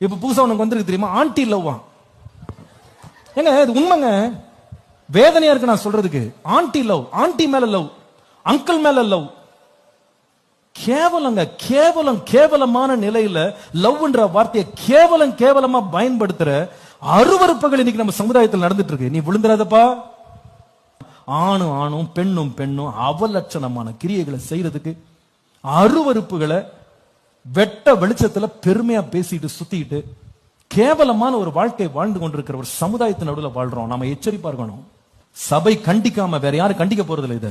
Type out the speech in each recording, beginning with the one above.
இப்ப புதுசா உனக்கு வந்திருக்கு தெரியுமா, ஆன்டி லவ்வா. ஏங்க இது உண்மைங்க, வேதனையா இருக்கு நான் சொல்றதுக்கு. ஆன்டி லவ், ஆன்டி மேல லவ், அங்கிள் மேல லவ். கேவலங்க, கேவலம், கேவலமான நிலையில லவ்ன்ற வார்த்தையை கேவலமா பயன்படுத்துற அருவருப்புகள் இன்னைக்கு நம்ம சமுதாயத்தில் நடந்துட்டு இருக்கு. நீ விழுந்துடாதப்பா. ஆணும் பெண்ணும் அவலட்சணமான கிரியைகளை செய்யறதுக்கு, அருவருப்புகளை வெட்ட வெளிச்சத்துல பெருமையா பேசிட்டு சுத்திட்டு கேவலமான ஒரு வாழ்க்கை வாழ்ந்து கொண்டிருக்கிற ஒரு சமுதாயத்தின் நடுவில் வாழ்றோம். நாம எச்சரிப்பா இருக்கணும். சபை கண்டிக்காம வேற யாரும் கண்டிக்க போறதில்லை. இத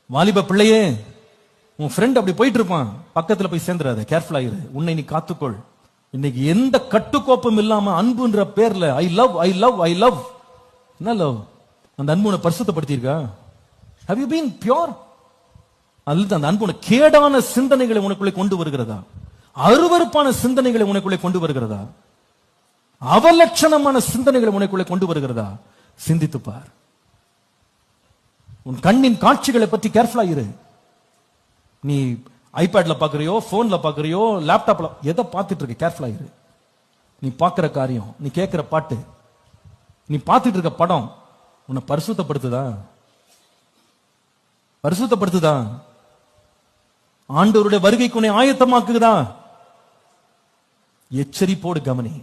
வாலிப பிள்ளையே, உன் ஃப்ரெண்ட் அப்படி போயிட்டு இருப்பான், பக்கத்துல போய் சேர்ந்துடாத, கேர்ஃபுல் ஆயிரு, உன்னை நீ காத்துக்கொள். இன்னைக்கு எந்த கட்டுக்கோப்பம் இல்லாம அன்புன்ற பேர்ல I love I love I love. என்ன லவ்? அந்த அன்பு உன்னை பரிசுத்தப்படுத்தியிருக்கா? Have you been pure? அல்லது அந்த அன்பு கேடான சிந்தனைகளை உனக்குள்ளே கொண்டு வருகிறதா? அருவருப்பான சிந்தனைகளை உனக்குள்ளே கொண்டு வருகிறதா? அவலட்சணமான சிந்தனைகளை உனக்குள்ளே கொண்டு வருகிறதா? சிந்தித்து பார். உன் கண்ணின் காட்சிகளை பற்றி கேர்ஃபுல்லா இரு. நீ ஐபேட்ல பாக்குறியோ, போன்ல பாக்குறியோ, லேப்டாப்ல எதை பார்த்துட்டு இருக்க, கேர்ஃபுல்லா இரு. நீ பார்க்கிற காரியம், நீ கேட்கிற பாட்டு, நீ பார்த்துட்டு இருக்க படம் உன்னை பரிசுத்தப்படுத்துதா? பரிசுத்தப்படுத்துதா? ஆண்டவருடைய வருகைக்கு உன்னை ஆயத்தமாக்குதா? எச்சரிப்போடு கவனி.